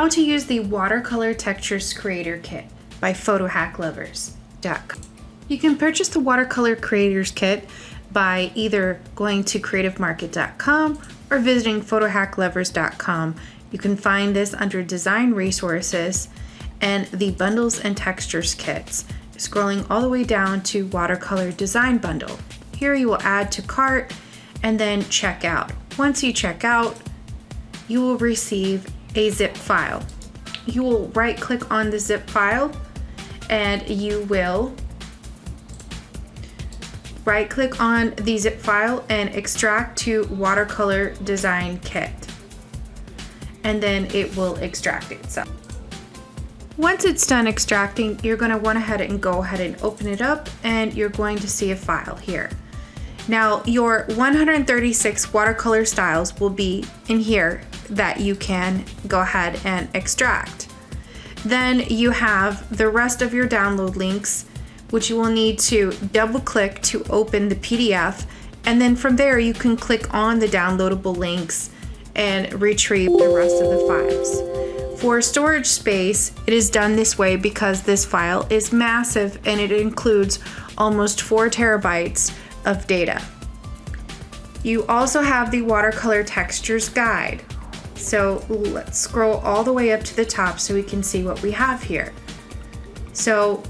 how to use the Watercolor Textures Creator Kit by PhotoHackLovers.com. You can purchase the Watercolor Creators Kit by either going to creativemarket.com or visiting photohacklovers.com. You can find this under Design Resources and the Bundles and Textures Kits, scrolling all the way down to Watercolor Design Bundle. Here you will add to cart and then check out. Once you check out, you will receive a zip file. You will right click on the zip file and you will right click on the zip file and extract to Watercolor Design Kit. And then it will extract itself. Once it's done extracting, you're going to go ahead and open it up and you're going to see a file here. Now your 136 watercolor styles will be in here that you can go ahead and extract. Then you have the rest of your download links, which you will need to double click to open the PDF, and then from there you can click on the downloadable links and retrieve the rest of the files. For storage space, it is done this way because this file is massive and it includes almost 4 terabytes of data. You also have the Watercolor Textures Guide. So let's scroll all the way up to the top so we can see what we have here. So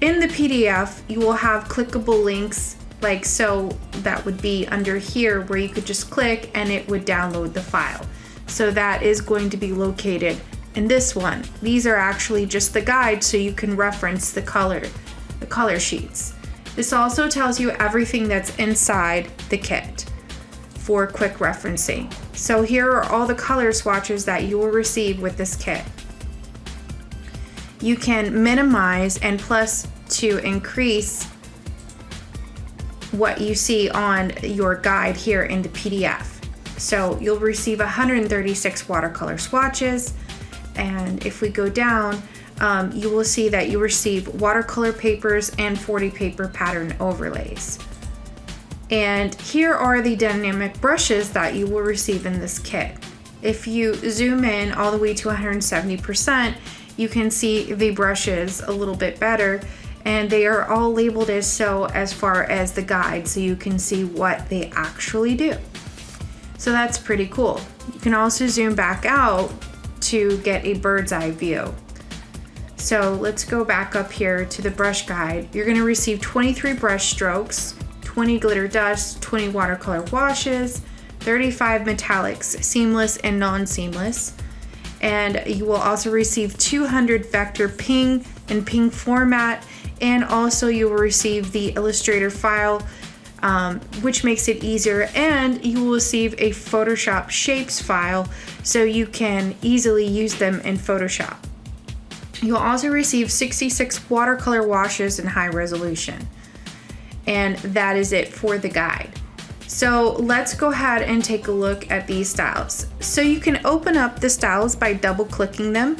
in the PDF, you will have clickable links like so. That would be under here where you could just click and it would download the file. So that is going to be located in this one. These are actually just the guide so you can reference the color sheets. This also tells you everything that's inside the kit for quick referencing. So here are all the color swatches that you will receive with this kit. You can minimize and plus to increase what you see on your guide here in the PDF. So you'll receive 136 watercolor swatches, and if we go down, you will see that you receive watercolor papers and 40 paper pattern overlays. And here are the dynamic brushes that you will receive in this kit. If you zoom in all the way to 170%, you can see the brushes a little bit better, and they are all labeled as so as far as the guide, so you can see what they actually do. So that's pretty cool. You can also zoom back out to get a bird's eye view. So let's go back up here to the brush guide. You're going to receive 23 brush strokes, 20 glitter dust, 20 watercolor washes, 35 metallics, seamless and non-seamless. And you will also receive 200 vector ping and ping format, and also you will receive the Illustrator file, which makes it easier, and you will receive a Photoshop shapes file so you can easily use them in Photoshop. You'll also receive 66 watercolor washes in high resolution. And that is it for the guide. So let's go ahead and take a look at these styles. So you can open up the styles by double clicking them,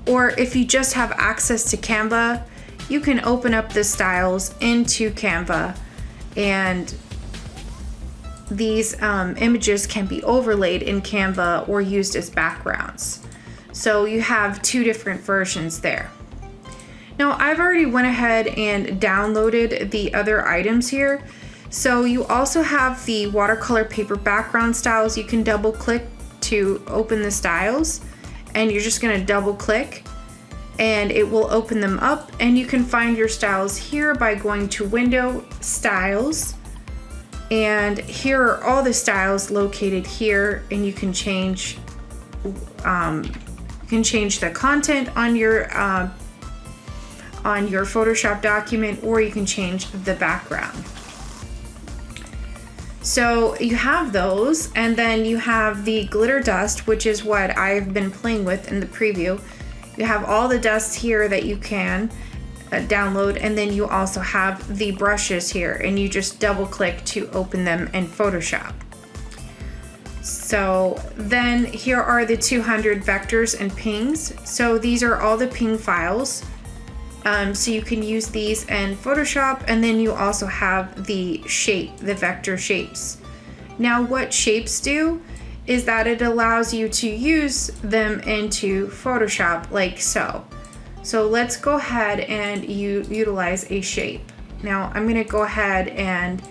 or if you just have access to Canva, you can open up the styles into Canva, and these images can be overlaid in Canva or used as backgrounds. So you have 2 different versions there. Now I've already went ahead and downloaded the other items here. So you also have the watercolor paper background styles. You can double click to open the styles, and you're just going to double click and it will open them up, and you can find your styles here by going to Window, Styles, and here are all the styles located here, and you can change the content on your Photoshop document, or you can change the background. So you have those, and then you have the glitter dust, which is what I've been playing with in the preview. You have all the dust here that you can download, and then you also have the brushes here, and you just double click to open them in Photoshop. So then here are the 200 vectors and pings. So these are all the ping files. So you can use these in Photoshop, and then you also have the shape, the vector shapes. Now what shapes do is that it allows you to use them into Photoshop like so. So let's go ahead and utilize a shape. Now I'm gonna go ahead and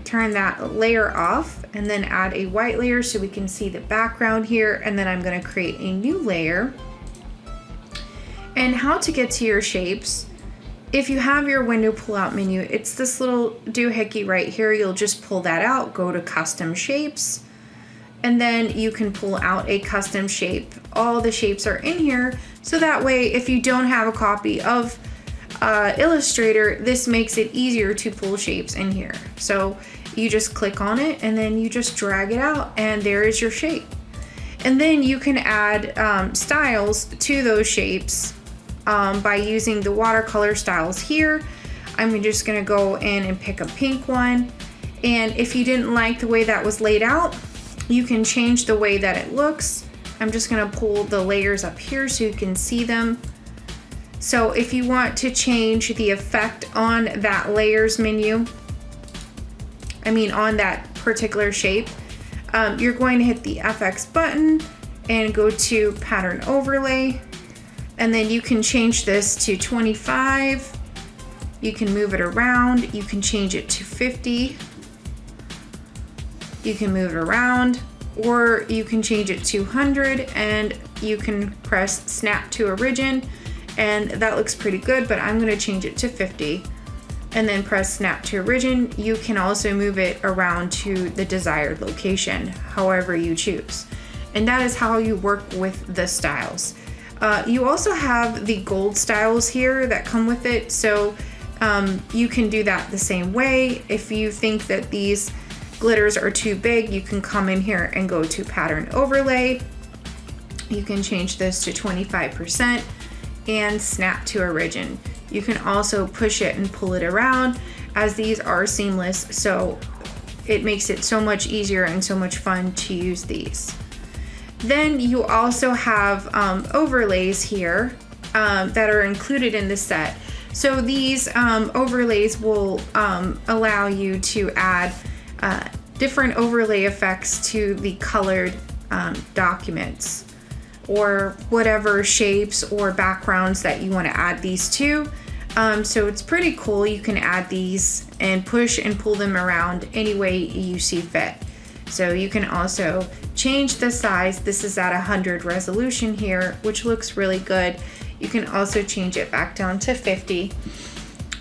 turn that layer off and then add a white layer so we can see the background here, and then I'm gonna create a new layer. And how to get to your shapes, if you have your window pull-out menu, it's this little doohickey right here. You'll just pull that out, go to custom shapes, and then you can pull out a custom shape. All the shapes are in here, so that way if you don't have a copy of Illustrator, this makes it easier to pull shapes in here. So you just click on it and then you just drag it out, and there is your shape. And then you can add styles to those shapes by using the watercolor styles here. I'm just gonna go in and pick a pink one. And if you didn't like the way that was laid out, you can change the way that it looks. I'm just gonna pull the layers up here so you can see them. So if you want to change the effect on that layers menu, on that particular shape, you're going to hit the FX button and go to pattern overlay. And then you can change this to 25. You can move it around. You can change it to 50. You can move it around, or you can change it to 100, and you can press snap to origin, and that looks pretty good, but I'm gonna change it to 50 and then press snap to origin. You can also move it around to the desired location, however you choose. And that is how you work with the styles. You also have the gold styles here that come with it, so you can do that the same way. If you think that these glitters are too big, you can come in here and go to pattern overlay. You can change this to 25% and snap to origin. You can also push it and pull it around, as these are seamless, so it makes it so much easier and so much fun to use these. Then you also have overlays here that are included in the set. So these overlays will allow you to add different overlay effects to the colored documents, or whatever shapes or backgrounds that you want to add these to. So it's pretty cool. You can add these and push and pull them around any way you see fit. So you can also change the size. This is at 100 resolution here, which looks really good. You can also change it back down to 50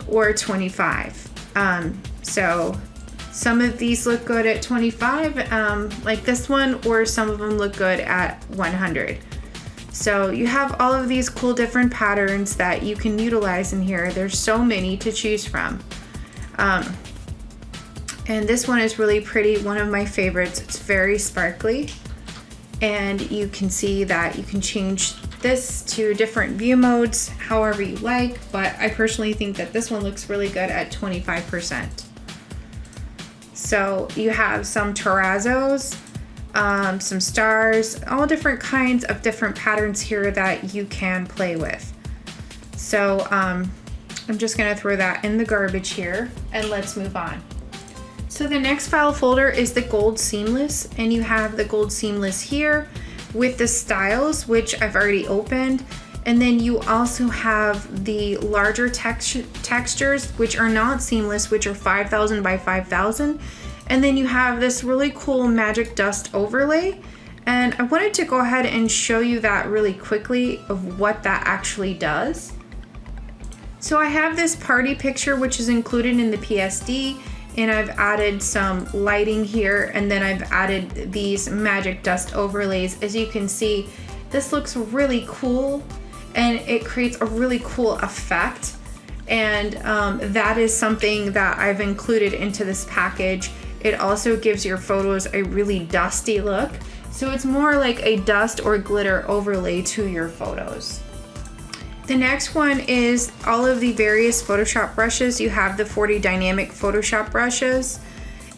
or 25. So some of these look good at 25, like this one, or some of them look good at 100. So you have all of these cool different patterns that you can utilize in here. There's so many to choose from. And this one is really pretty, one of my favorites. It's very sparkly, and you can see that you can change this to different view modes however you like, but I personally think that this one looks really good at 25%. So you have some terrazzos, some stars, all different kinds of different patterns here that you can play with. So I'm just gonna throw that in the garbage here, and let's move on. So the next file folder is the gold seamless, and you have the gold seamless here with the styles, which I've already opened. And then you also have the larger textures, which are not seamless, which are 5,000 by 5,000. And then you have this really cool magic dust overlay. And I wanted to go ahead and show you that really quickly of what that actually does. So I have this party picture, which is included in the PSD, and I've added some lighting here, and then I've added these magic dust overlays. As you can see, this looks really cool, and it creates a really cool effect. And that is something that I've included into this package. It also gives your photos a really dusty look. So it's more like a dust or glitter overlay to your photos. The next one is all of the various Photoshop brushes. You have the 40 dynamic Photoshop brushes,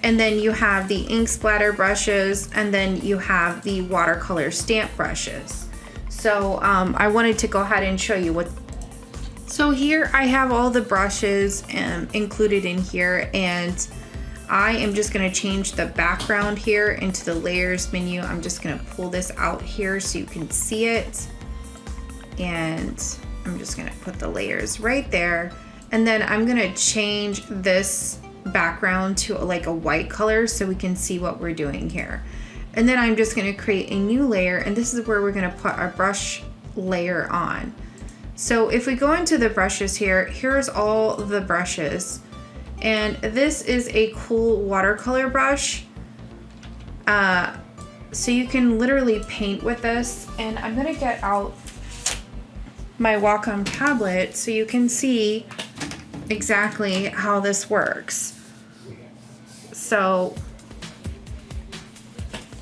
and then you have the ink splatter brushes, and then you have the watercolor stamp brushes. So I wanted to go ahead and show you what. So here I have all the brushes included in here, and I am just gonna change the background here into the layers menu. I'm just gonna pull this out here so you can see it. And I'm just gonna put the layers right there. And then I'm gonna change this background to like a white color so we can see what we're doing here. And then I'm just gonna create a new layer, and this is where we're gonna put our brush layer on. So if we go into the brushes here, here's all the brushes. And this is a cool watercolor brush. So you can literally paint with this. And I'm gonna get out my Wacom tablet so you can see exactly how this works. So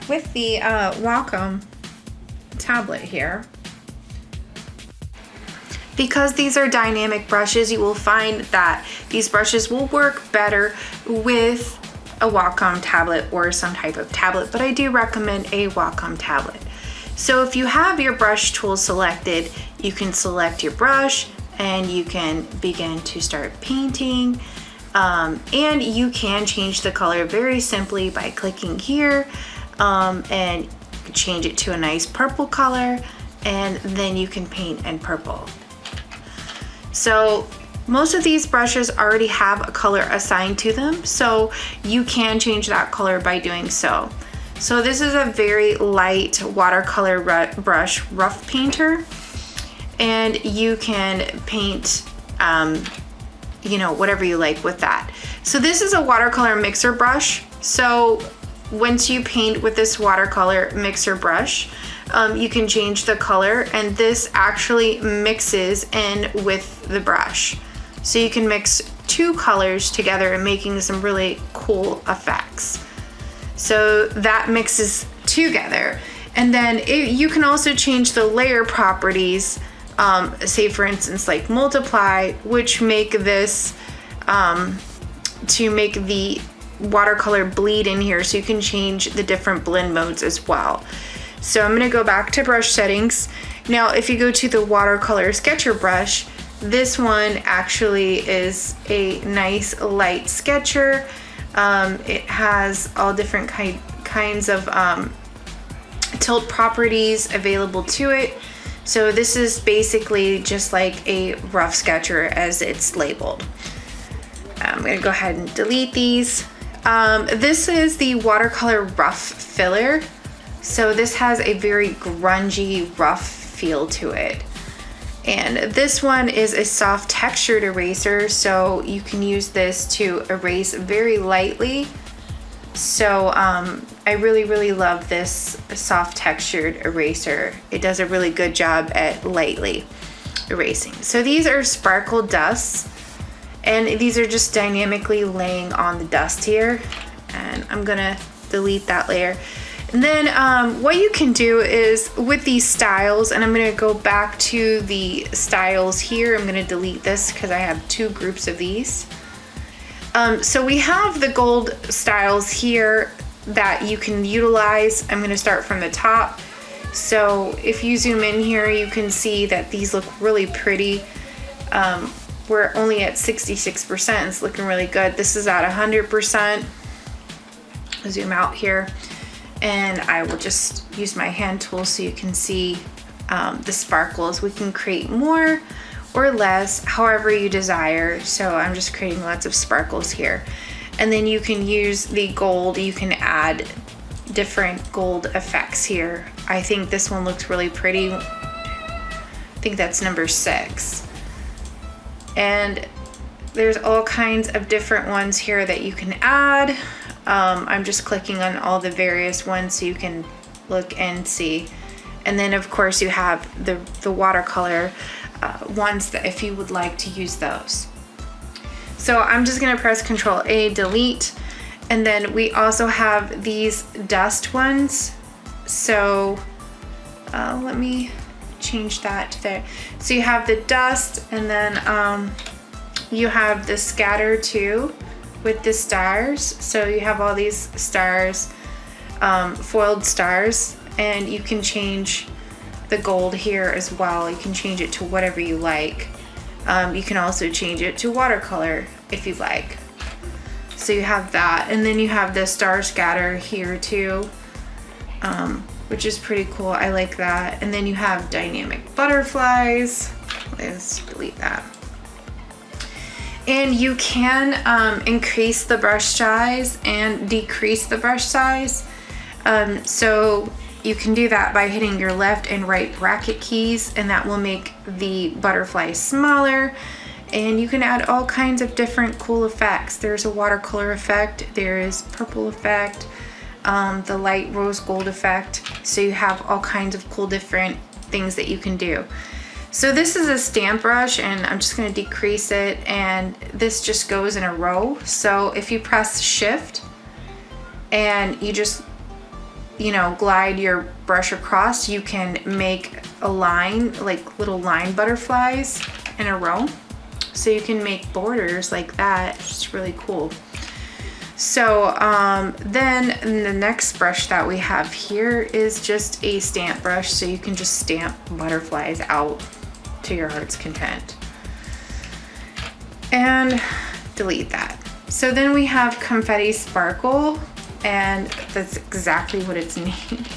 with the Wacom tablet here, because these are dynamic brushes, you will find that these brushes will work better with a Wacom tablet or some type of tablet, but I do recommend a Wacom tablet. So if you have your brush tool selected, you can select your brush and you can begin to start painting. And you can change the color very simply by clicking here and change it to a nice purple color, and then you can paint in purple. So most of these brushes already have a color assigned to them, so you can change that color by doing so. So this is a very light watercolor brush rough painter, and you can paint you know, whatever you like with that. So this is a watercolor mixer brush. So once you paint with this watercolor mixer brush, you can change the color, and this actually mixes in with the brush. So you can mix two colors together and making some really cool effects. So that mixes together. And then you can also change the layer properties, say for instance like multiply, which make this to make the watercolor bleed in here, so you can change the different blend modes as well. So I'm going to go back to brush settings. Now if you go to the watercolor sketcher brush, this one actually is a nice light sketcher. It has all different kinds of tilt properties available to it. So this is basically just like a rough sketcher as it's labeled. I'm going to go ahead and delete these. This is the watercolor rough filler. So this has a very grungy rough feel to it. And this one is a soft textured eraser, so you can use this to erase very lightly. So I really love this soft textured eraser. It does a really good job at lightly erasing. So these are sparkle dusts, and these are just dynamically laying on the dust here. And I'm gonna delete that layer. And then what you can do is with these styles, and I'm gonna go back to the styles here. I'm gonna delete this because I have two groups of these. So we have the gold styles here that you can utilize. I'm gonna start from the top. So if you zoom in here, you can see that these look really pretty. We're only at 66%, it's looking really good. This is at 100%. Zoom out here. And I will just use my hand tool so you can see the sparkles. We can create more or less, however you desire. So I'm just creating lots of sparkles here. And then you can use the gold. You can add different gold effects here. I think this one looks really pretty. I think that's number 6. And there's all kinds of different ones here that you can add. I'm just clicking on all the various ones so you can look and see. And then of course you have the watercolor ones that if you would like to use those. So I'm just gonna press Control A, delete. And then we also have these dust ones. So let me change that to there. So you have the dust, and then you have the scatter too, with the stars. So you have all these stars, foiled stars, and you can change the gold here as well. You can change it to whatever you like. You can also change it to watercolor if you like. So you have that, and then you have the star scatter here too, which is pretty cool. I like that. And then you have dynamic butterflies. Let's delete that. And you can increase the brush size and decrease the brush size. So you can do that by hitting your left and right bracket keys, and that will make the butterfly smaller. And you can add all kinds of different cool effects. There's a watercolor effect, there is purple effect, the light rose gold effect. So you have all kinds of cool different things that you can do. So this is a stamp brush, and I'm just gonna decrease it, and this just goes in a row. So if you press shift and you just, you know, glide your brush across, you can make a line, like little line butterflies in a row. So you can make borders like that. It's just really cool. So then the next brush that we have here is just a stamp brush. So you can just stamp butterflies out to your heart's content. And delete that. So then we have confetti sparkle, and that's exactly what it's named.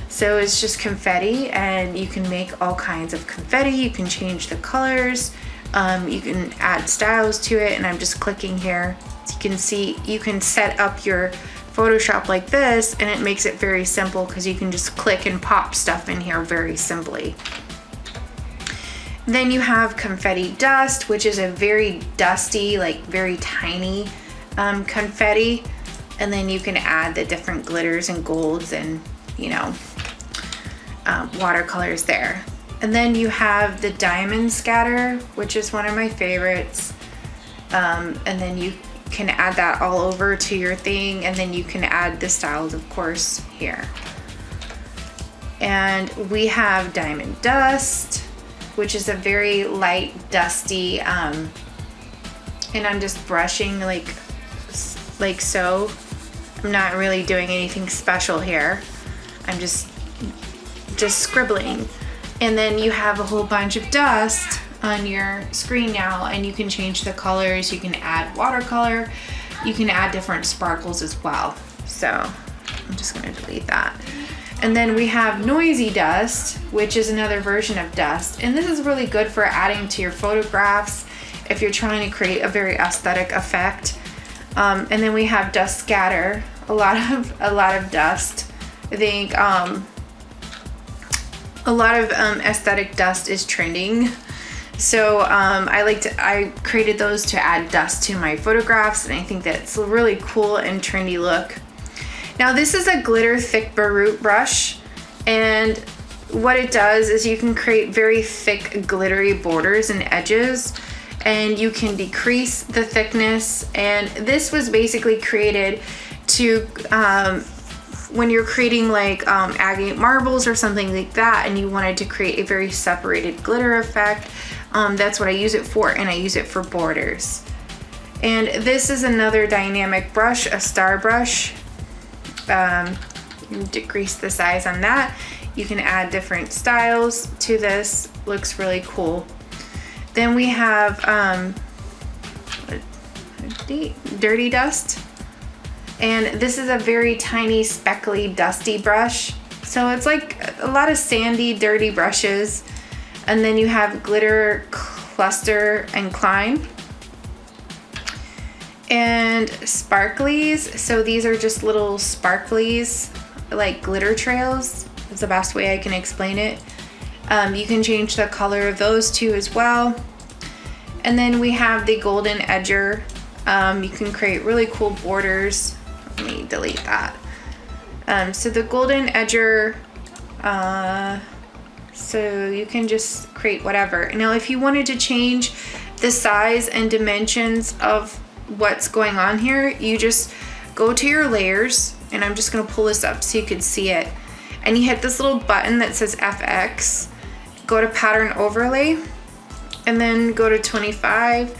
So it's just confetti, and you can make all kinds of confetti. You can change the colors. You can add styles to it, and I'm just clicking here. So you can see, you can set up your Photoshop like this, and it makes it very simple because you can just click and pop stuff in here very simply. Then you have confetti dust, which is a very dusty, like very tiny confetti. And then you can add the different glitters and golds and, you know, watercolors there. And then you have the diamond scatter, which is one of my favorites. And then you can add that all over to your thing, and then you can add the styles, of course, here. And we have diamond dust, which is a very light, dusty, and I'm just brushing like so. I'm not really doing anything special here. I'm just scribbling. And then you have a whole bunch of dust on your screen now, and you can change the colors. You can add watercolor. You can add different sparkles as well. So I'm just gonna delete that. And then we have noisy dust, which is another version of dust. And this is really good for adding to your photographs if you're trying to create a very aesthetic effect. And then we have dust scatter, a lot of dust. I think a lot of aesthetic dust is trending. So I created those to add dust to my photographs, and I think that's a really cool and trendy look. Now this is a glitter thick baroot brush, and what it does is you can create very thick glittery borders and edges, and you can decrease the thickness. And this was basically created to when you're creating like agate marbles or something like that, and you wanted to create a very separated glitter effect, that's what I use it for, and I use it for borders. And this is another dynamic brush, a star brush. You can decrease the size on that. You can add different styles to this. Looks really cool. Then we have dirty dust. And this is a very tiny, speckly, dusty brush. So it's like a lot of sandy, dirty brushes. And then you have glitter, cluster, and climb. And sparklies. So these are just little sparklies, like glitter trails. That's the best way I can explain it. You can change the color of those too as well. And then we have the golden edger. You can create really cool borders. Let me delete that. So the golden edger, so you can just create whatever. Now if you wanted to change the size and dimensions of what's going on here, you just go to your layers, and I'm just gonna pull this up so you can see it. And you hit this little button that says FX, go to pattern overlay, and then go to 25.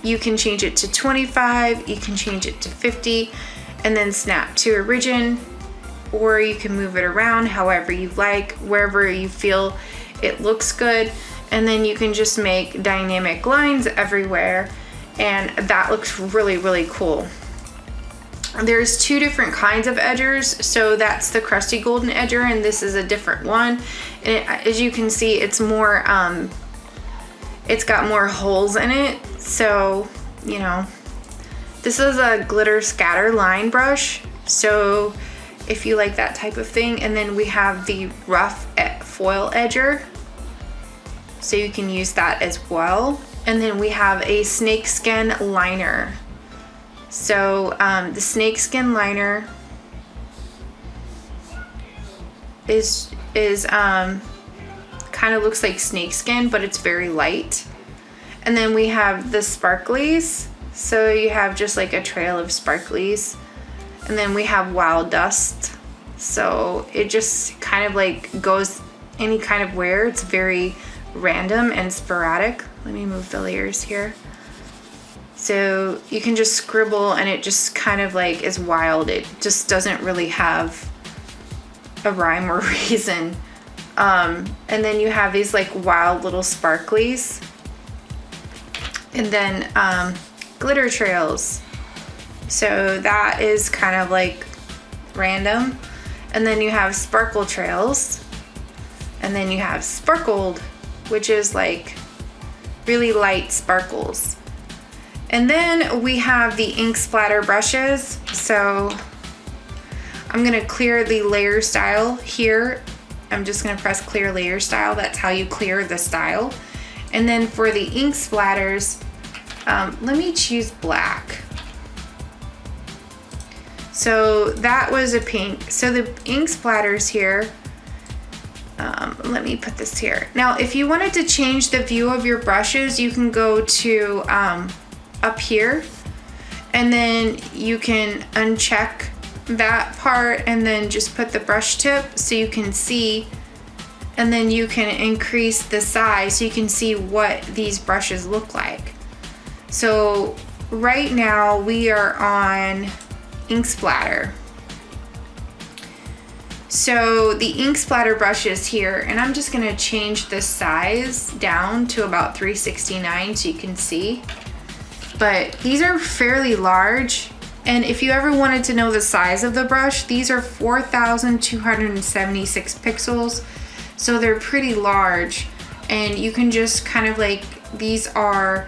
You can change it to 25, you can change it to 50, and then snap to origin, or you can move it around however you like, wherever you feel it looks good. And then you can just make dynamic lines everywhere, and that looks really, really cool. There's two different kinds of edgers. So that's the crusty golden edger, and this is a different one. And as you can see, it's more, it's got more holes in it. So, you know, this is a glitter scatter line brush. So if you like that type of thing. And then we have the rough foil edger. So you can use that as well. And then we have a snakeskin liner. So the snakeskin liner is kind of looks like snakeskin, but it's very light. And then we have the sparklies. So you have just like a trail of sparklies. And then we have wild dust. So it just kind of like goes any kind of where. It's very random and sporadic. Let me move the layers here. So you can just scribble and it just kind of like is wild. It just doesn't really have a rhyme or reason. And then you have these like wild little sparklies. And then glitter trails. So that is kind of like random. And then you have sparkle trails. And then you have sparkled, which is like really light sparkles. And then we have the ink splatter brushes. So I'm gonna clear the layer style here. I'm just gonna press clear layer style. That's how you clear the style. And then for the ink splatters, let me choose black. So that was a pink. So the ink splatters here, let me put this here. Now, if you wanted to change the view of your brushes, you can go to up here, and then you can uncheck that part and then just put the brush tip so you can see, and then you can increase the size so you can see what these brushes look like. So right now we are on ink splatter. So the ink splatter brushes here, and I'm just gonna change the size down to about 369 so you can see. But these are fairly large. And if you ever wanted to know the size of the brush, these are 4,276 pixels. So they're pretty large. And you can just kind of like, these are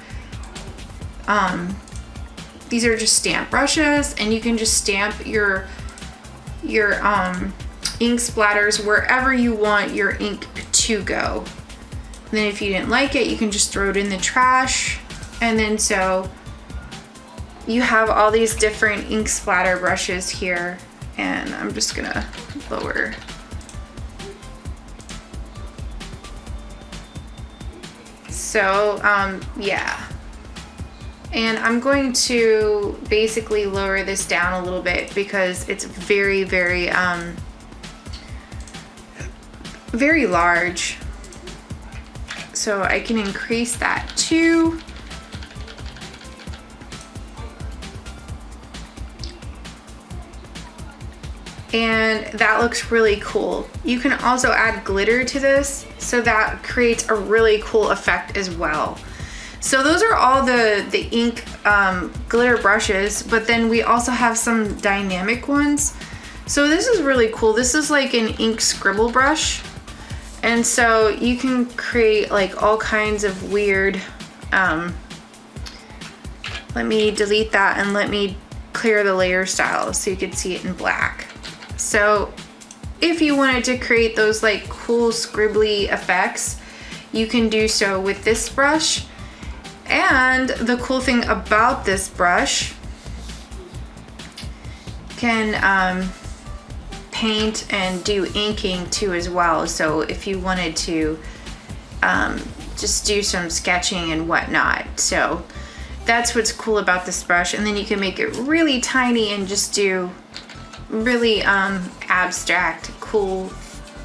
just stamp brushes, and you can just stamp your ink splatters wherever you want your ink to go. And then if you didn't like it, you can just throw it in the trash. And then so you have all these different ink splatter brushes here, and I'm just gonna lower. So yeah. And I'm going to basically lower this down a little bit because it's very, very, very large. So I can increase that too. And that looks really cool. You can also add glitter to this, so that creates a really cool effect as well. So those are all the ink glitter brushes, but then we also have some dynamic ones. So this is really cool. This is like an ink scribble brush. And so you can create like all kinds of weird, let me delete that and let me clear the layer style so you can see it in black. So if you wanted to create those like cool scribbly effects, you can do so with this brush. And the cool thing about this brush can paint and do inking too as well. So if you wanted to just do some sketching and whatnot. So that's what's cool about this brush. And then you can make it really tiny and just do really abstract, cool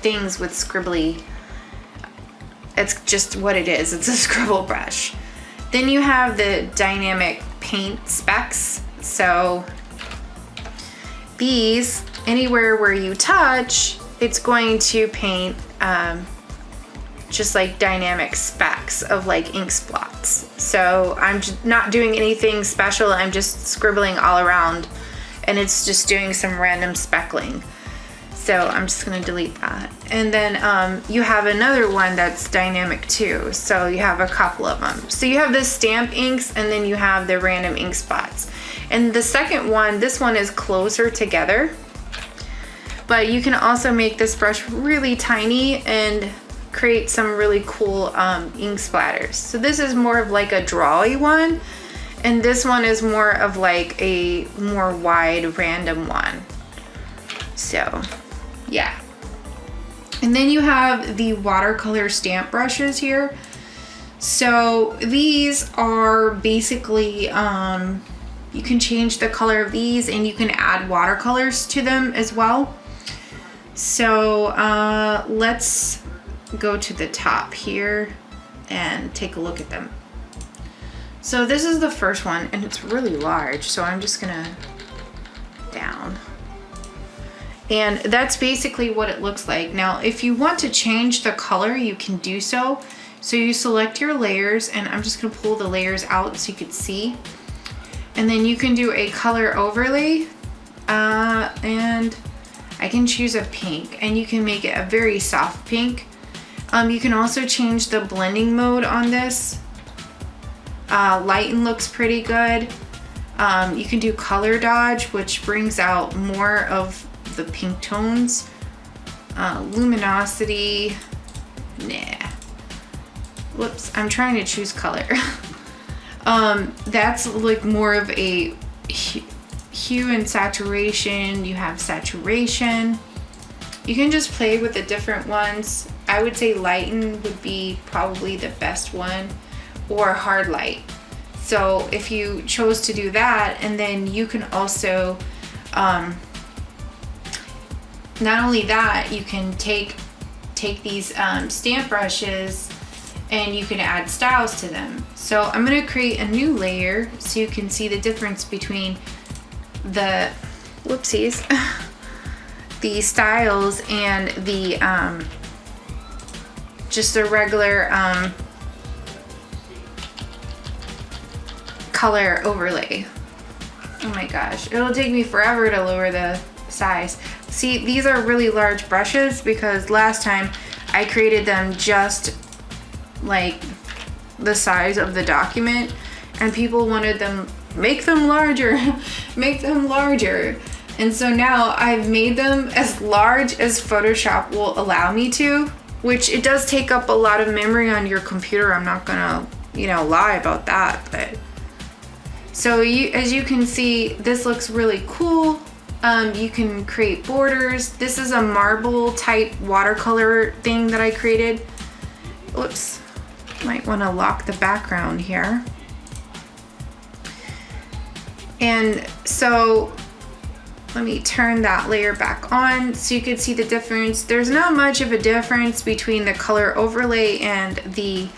things with scribbly. It's just what it is. It's a scribble brush. Then you have the dynamic paint specks. So these, anywhere where you touch, it's going to paint just like dynamic specks of like ink spots. So I'm just not doing anything special. I'm just scribbling all around, and it's just doing some random speckling. So I'm just gonna delete that. And then you have another one that's dynamic too. So you have a couple of them. So you have the stamp inks, and then you have the random ink spots. And the second one, this one is closer together. But you can also make this brush really tiny and create some really cool ink splatters. So this is more of like a drawy one, and this one is more of like a more wide random one. So yeah. And then you have the watercolor stamp brushes here. So these are basically, you can change the color of these, and you can add watercolors to them as well. So let's go to the top here and take a look at them. So this is the first one, and it's really large, so I'm just gonna down. And that's basically what it looks like. Now, if you want to change the color, you can do so. So you select your layers, and I'm just gonna pull the layers out so you can see. And then you can do a color overlay, and I can choose a pink, and you can make it a very soft pink. You can also change the blending mode on this. Lighten looks pretty good. You can do color dodge, which brings out more of the pink tones. Luminosity, nah. Whoops, I'm trying to choose color. That's like more of a hue and saturation. You have saturation. You can just play with the different ones. I would say lighten would be probably the best one, or hard light. So if you chose to do that, and then you can also, not only that, you can take these stamp brushes, and you can add styles to them. So I'm gonna create a new layer so you can see the difference between the, whoopsies, the styles and the, just the regular color overlay. Oh my gosh, it'll take me forever to lower the size. See, these are really large brushes because last time I created them just like the size of the document, and people wanted them, make them larger, make them larger. And so now I've made them as large as Photoshop will allow me to, which it does take up a lot of memory on your computer. I'm not gonna, lie about that, but. So as you can see, this looks really cool. You can create borders. This is a marble type watercolor thing that I created. Oops, might wanna lock the background here. And so let me turn that layer back on so you can see the difference. There's not much of a difference between the color overlay and the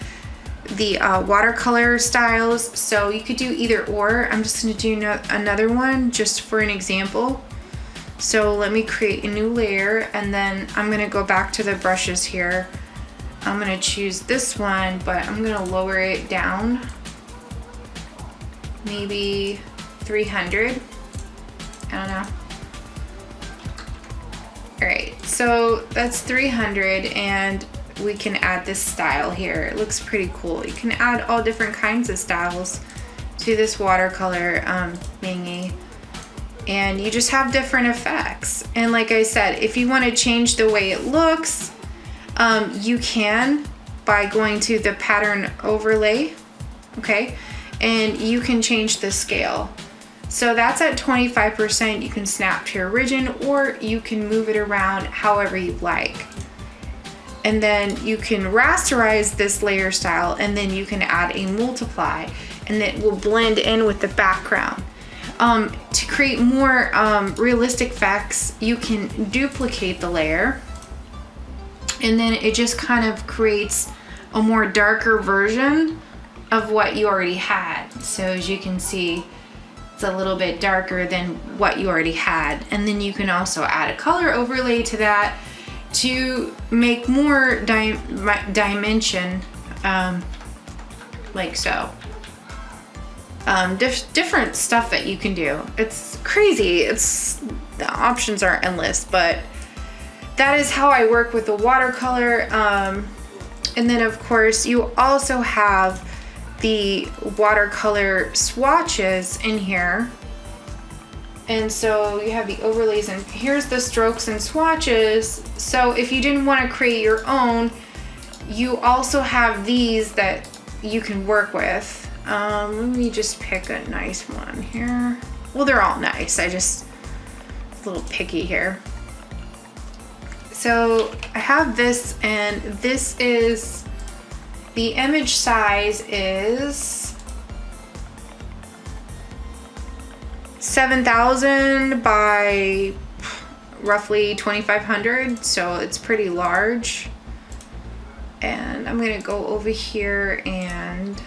watercolor styles, so you could do either or. I'm just going to do another one just for an example. So let me create a new layer, and then I'm going to go back to the brushes here. I'm going to choose this one, but I'm going to lower it down, maybe 300. I don't know. All right, so that's 300, and we can add this style here. It looks pretty cool. You can add all different kinds of styles to this watercolor thingy, and you just have different effects. And like I said, if you want to change the way it looks, you can by going to the pattern overlay, okay? And you can change the scale. So that's at 25%. You can snap to your origin, or you can move it around however you like. And then you can rasterize this layer style, and then you can add a multiply, and it will blend in with the background. To create more realistic effects, you can duplicate the layer, and then it just kind of creates a more darker version of what you already had. So as you can see, it's a little bit darker than what you already had. And then you can also add a color overlay to that to make more dimension, like so. different stuff that you can do. It's crazy. The options are endless, but that is how I work with the watercolor. And then of course you also have the watercolor swatches in here. And so you have the overlays, and here's the strokes and swatches. So if you didn't want to create your own, you also have these that you can work with. Let me just pick a nice one here. Well, they're all nice. I just a little picky here. So I have this, and this is the image size is 7,000 by roughly 2,500, so it's pretty large. And I'm gonna go over here and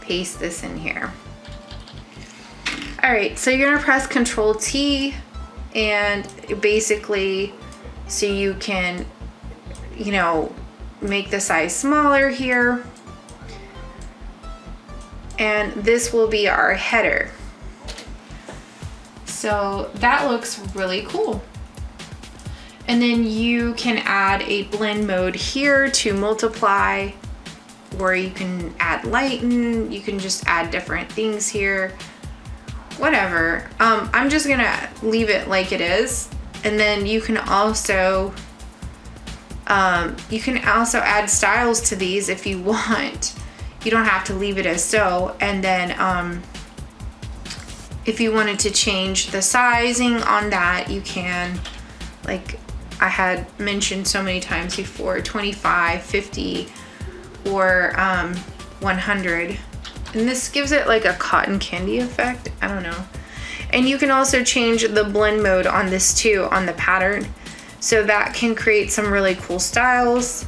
paste this in here. All right, so you're gonna press Control T, and basically, so you can, you know, make the size smaller here. And this will be our header. So that looks really cool. And then you can add a blend mode here to multiply, or you can add lighten, you can just add different things here, whatever. I'm just gonna leave it like it is. And then you can also add styles to these if you want. You don't have to leave it as so. And then if you wanted to change the sizing on that, you can, like I had mentioned so many times before, 25, 50, or 100. And this gives it like a cotton candy effect. I don't know. And you can also change the blend mode on this too, on the pattern. So that can create some really cool styles.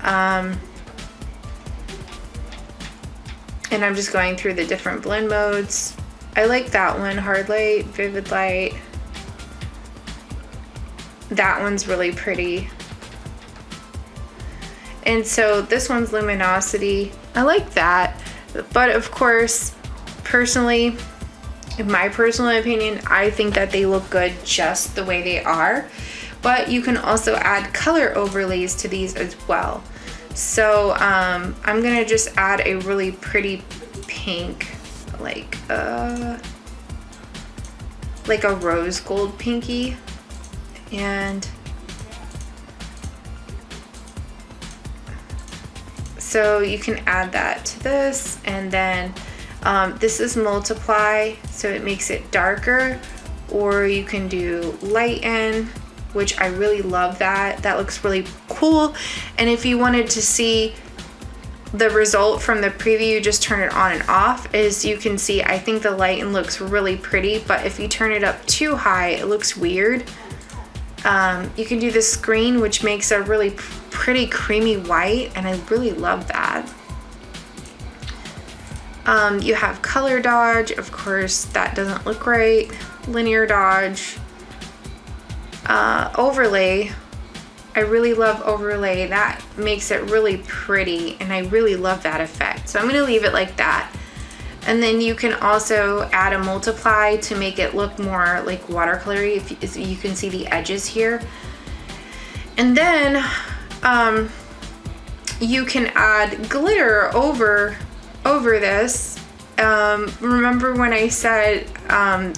And I'm just going through the different blend modes. I like that one, hard light, vivid light. That one's really pretty. And so this one's luminosity. I like that. But of course, personally, in my personal opinion, I think that they look good just the way they are. But you can also add color overlays to these as well. So I'm gonna just add a really pretty pink, like a rose gold pinky. And so you can add that to this, and then this is multiply, so it makes it darker, or you can do lighten, which I really love that. That looks really cool. And if you wanted to see the result from the preview, just turn it on and off. As you can see, I think the lighten looks really pretty, but if you turn it up too high, it looks weird. You can do the screen, which makes a really pretty creamy white, and I really love that. You have color dodge, of course, that doesn't look right. Linear dodge. Overlay. I really love overlay. That makes it really pretty, and I really love that effect. So I'm gonna leave it like that. And then you can also add a multiply to make it look more like watercolory, if you can see the edges here. And then you can add glitter over this. Remember when I said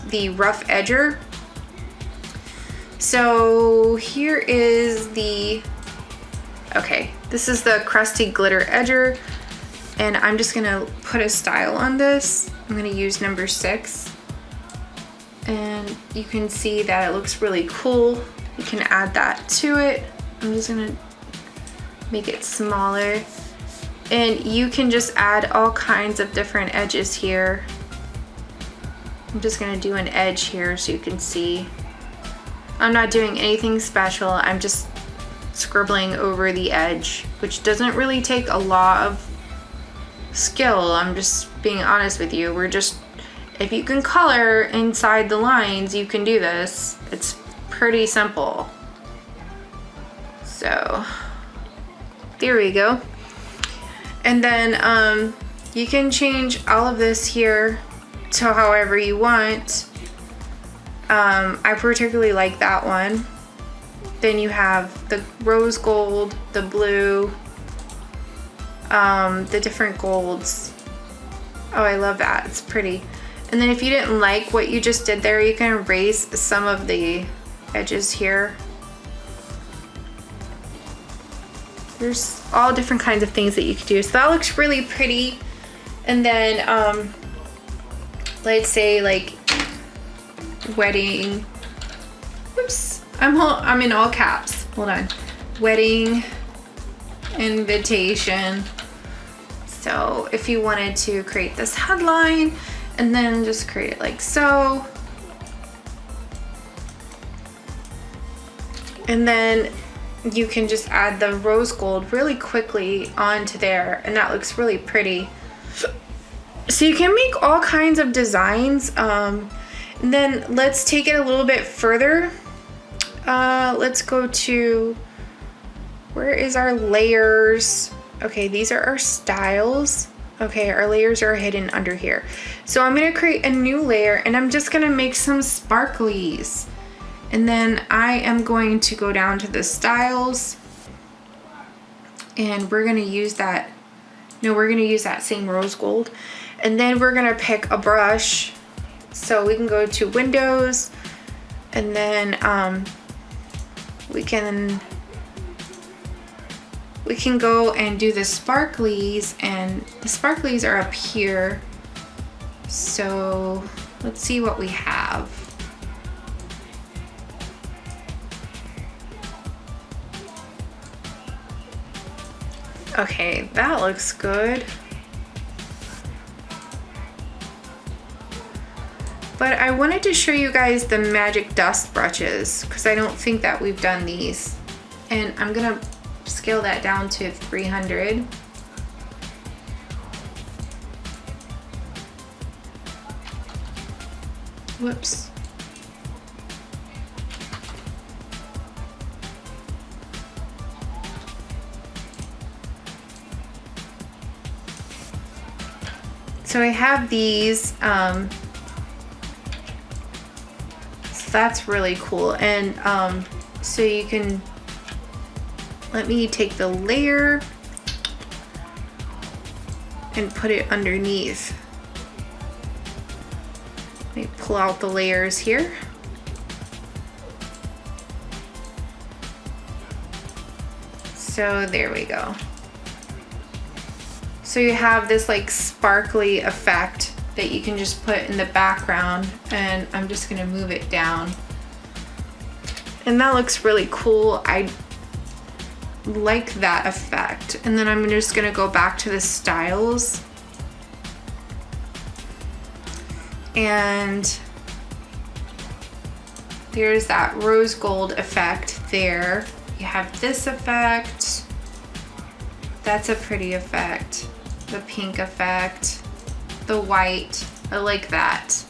the rough edger? So here is this is the crusty glitter edger. And I'm just gonna put a style on this. I'm gonna use number 6. And you can see that it looks really cool. You can add that to it. I'm just gonna make it smaller. And you can just add all kinds of different edges here. I'm just gonna do an edge here so you can see. I'm not doing anything special. I'm just scribbling over the edge, which doesn't really take a lot of skill. I'm just being honest with you. If you can color inside the lines, you can do this. It's pretty simple. So there we go. And then You can change all of this here to however you want. I particularly like that one. Then you have the rose gold, the blue, the different golds. Oh, I love that, it's pretty. And then if you didn't like what you just did there, you can erase some of the edges here. There's all different kinds of things that you could do. So that looks really pretty. And then, let's say like wedding, whoops, I'm in all caps, hold on. Wedding invitation. So if you wanted to create this headline and then just create it like so. And then you can just add the rose gold really quickly onto there, and that looks really pretty. So you can make all kinds of designs. And then let's take it a little bit further. Let's go to, where is our layers? Okay, these are our styles. Okay, our layers are hidden under here. So I'm gonna create a new layer and I'm just gonna make some sparklies. And then I am going to go down to the styles and we're gonna use that, no, we're gonna use that same rose gold. And then we're gonna pick a brush. So we can go to Windows and then we can go and do the sparklies, and the sparklies are up here. So let's see what we have. Okay, that looks good. But I wanted to show you guys the magic dust brushes because I don't think that we've done these. And I'm gonna scale that down to 300. Whoops. So I have these, so that's really cool. And so you can, let me take the layer and put it underneath. Let me pull out the layers here. So there we go. So you have this like sparkly effect that you can just put in the background, and I'm just gonna move it down. And that looks really cool. I like that effect. And then I'm just gonna go back to the styles. And there's that rose gold effect there. You have this effect. That's a pretty effect. The pink effect, the white, I like that.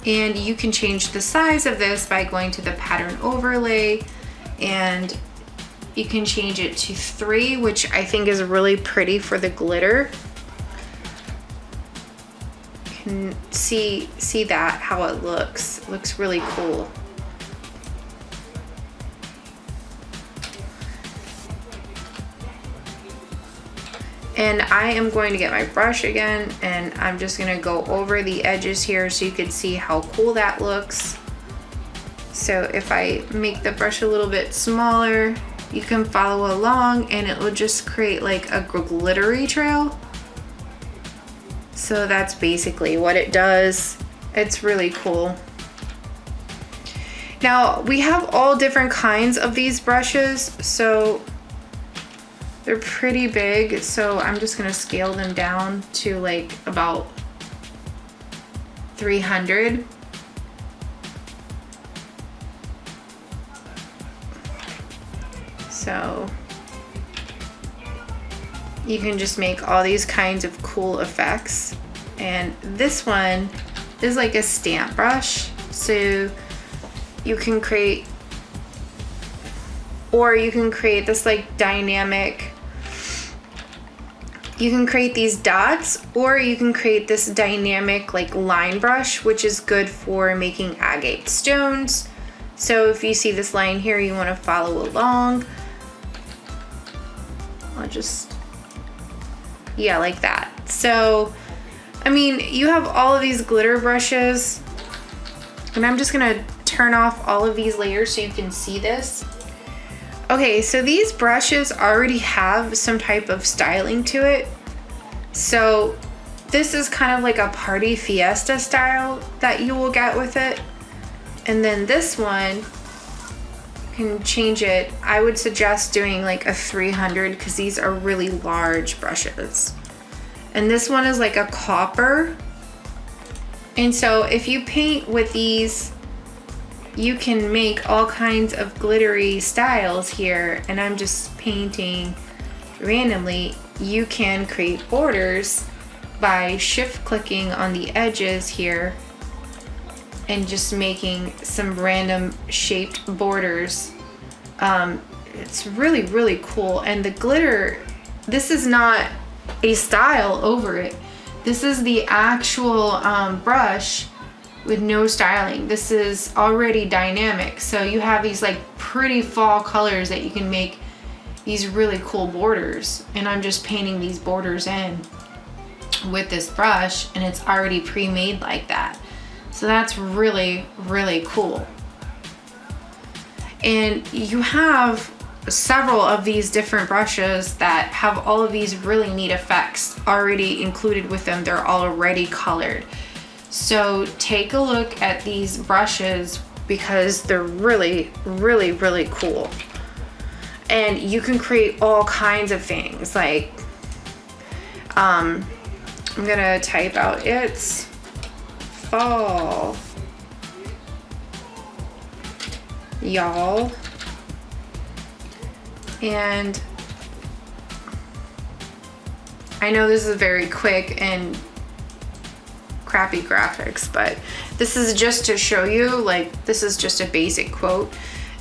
And you can change the size of this by going to the pattern overlay, and you can change it to 3, which I think is really pretty for the glitter. You can see that, how it looks. It looks really cool. And I am going to get my brush again, and I'm just gonna go over the edges here so you can see how cool that looks. So if I make the brush a little bit smaller, you can follow along and it will just create like a glittery trail. So that's basically what it does. It's really cool. Now we have all different kinds of these brushes, so they're pretty big, so I'm just gonna scale them down to like about 300. So you can just make all these kinds of cool effects. And this one is like a stamp brush, so you can create, or you can create this like dynamic You can create these dots, or you can create this dynamic like line brush, which is good for making agate stones. So if you see this line here, you want to follow along. I'll just, yeah, like that. So, I mean, you have all of these glitter brushes, and I'm just gonna turn off all of these layers so you can see this. Okay, so these brushes already have some type of styling to it. So this is kind of like a party fiesta style that you will get with it. And then this one, you can change it. I would suggest doing like a 300 because these are really large brushes. And this one is like a copper. And so if you paint with these, you can make all kinds of glittery styles here. And I'm just painting randomly. You can create borders by shift clicking on the edges here and just making some random shaped borders. It's really, really cool. And the glitter, this is not a style over it. This is the actual brush with no styling. This is already dynamic. So you have these like pretty fall colors that you can make these really cool borders. And I'm just painting these borders in with this brush, and it's already pre-made like that. So that's really, really cool. And you have several of these different brushes that have all of these really neat effects already included with them. They're already colored. So take a look at these brushes because they're really, really, really cool. And you can create all kinds of things. Like, I'm gonna type out it's fall, y'all. And I know this is very quick and crappy graphics, but this is just to show you, like, this is just a basic quote.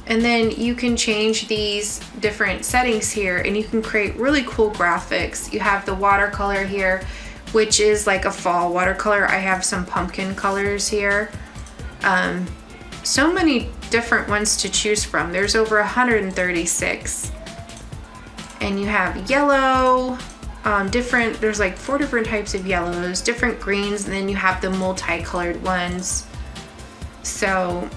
And then you can change these different settings here and you can create really cool graphics. You have the watercolor here, which is like a fall watercolor. I have some pumpkin colors here. So many different ones to choose from. There's over 136. And you have yellow, there's like 4 different types of yellows, different greens, and then you have the multicolored ones. So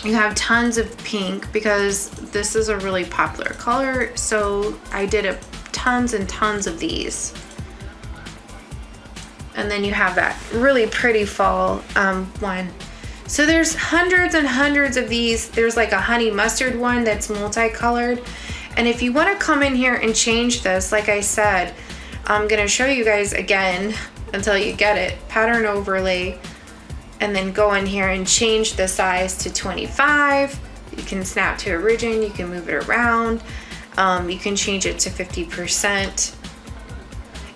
you have tons of pink because this is a really popular color. So I did tons and tons of these. And then you have that really pretty fall one. So there's hundreds and hundreds of these. There's like a honey mustard one that's multicolored. And if you want to come in here and change this, like I said, I'm going to show you guys again until you get it. Pattern overlay. And then go in here and change the size to 25. You can snap to origin. You can move it around. You can change it to 50%.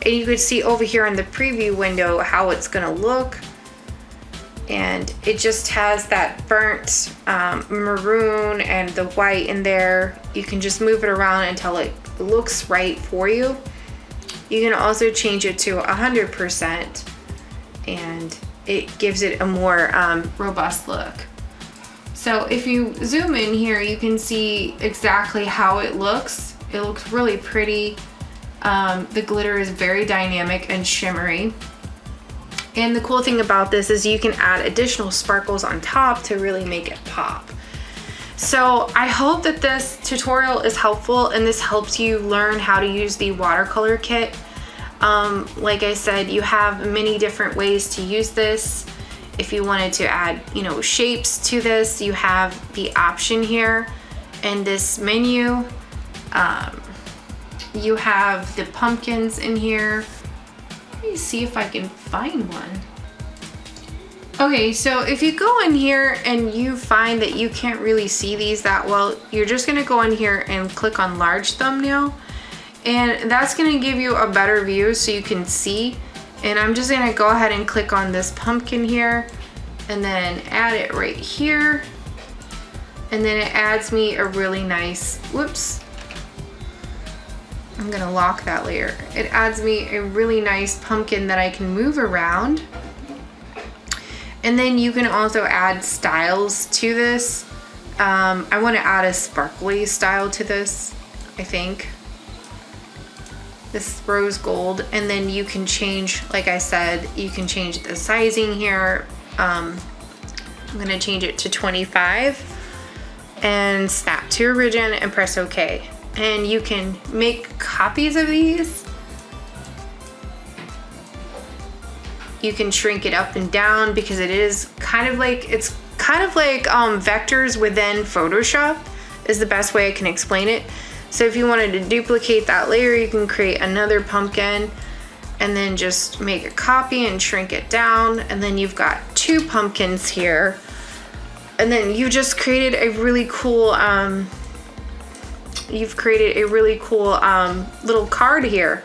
And you could see over here in the preview window how it's going to look. And it just has that burnt maroon and the white in there. You can just move it around until it looks right for you. You can also change it to 100% and it gives it a more robust look. So if you zoom in here, you can see exactly how it looks. It looks really pretty. The glitter is very dynamic and shimmery. And the cool thing about this is you can add additional sparkles on top to really make it pop. So I hope that this tutorial is helpful and this helps you learn how to use the watercolor kit. Like I said, you have many different ways to use this. If you wanted to add, shapes to this, you have the option here in this menu. You have the pumpkins in here. Let me see if I can find one. Okay, so if you go in here and you find that you can't really see these that well, you're just gonna go in here and click on large thumbnail. And that's gonna give you a better view so you can see. And I'm just gonna go ahead and click on this pumpkin here and then add it right here. And then it adds me a really nice, whoops. I'm gonna lock that layer. It adds me a really nice pumpkin that I can move around. And then you can also add styles to this. I want to add a sparkly style to this, I think. This rose gold, and then you can change, like I said, you can change the sizing here. I'm gonna change it to 25 and snap to origin and press OK. And you can make copies of these. You can shrink it up and down because it is kind of like, it's kind of like vectors within Photoshop is the best way I can explain it. So if you wanted to duplicate that layer, you can create another pumpkin and then just make a copy and shrink it down. And then you've got two pumpkins here. And then you just created a really cool, little card here.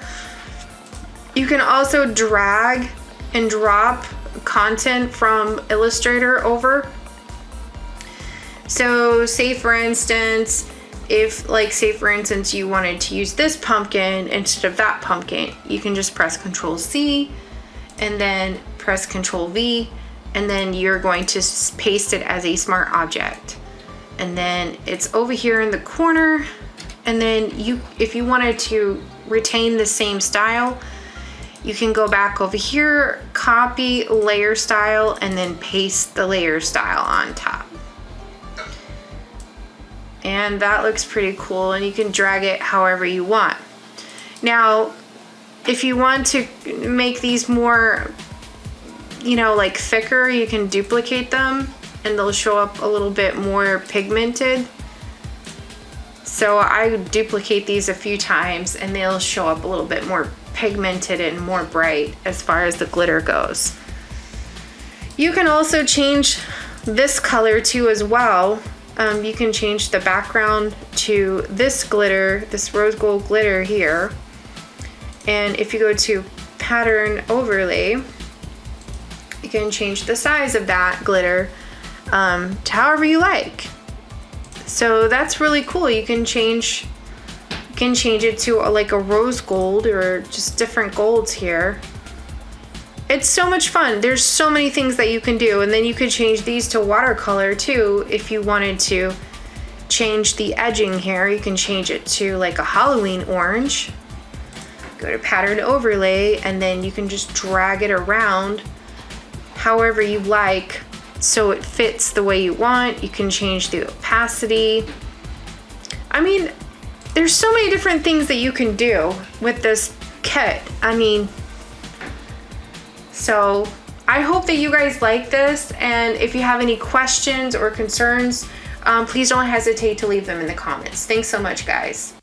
You can also drag and drop content from Illustrator over. So say for instance, if like say for instance you wanted to use this pumpkin instead of that pumpkin, you can just press Ctrl C and then press Ctrl V, and then you're going to paste it as a smart object. And then it's over here in the corner, and then you, if you wanted to retain the same style, you can go back over here, copy layer style, and then paste the layer style on top. And that looks pretty cool, and you can drag it however you want. Now, if you want to make these more, you know, like thicker, you can duplicate them and they'll show up a little bit more pigmented. So I duplicate these a few times and they'll show up a little bit more pigmented and more bright as far as the glitter goes. You can also change this color too as well. You can change the background to this glitter, this rose gold glitter here. And if you go to pattern overlay, you can change the size of that glitter to however you like. So that's really cool. You can change it to like a rose gold or just different golds here. It's so much fun. There's so many things that you can do, and then you could change these to watercolor too if you wanted to change the edging here. You can change it to like a Halloween orange. Go to pattern overlay, and then you can just drag it around however you like so it fits the way you want. You can change the opacity. I mean, there's so many different things that you can do with this kit. I mean, so I hope that you guys like this, and if you have any questions or concerns, please don't hesitate to leave them in the comments. Thanks so much, guys.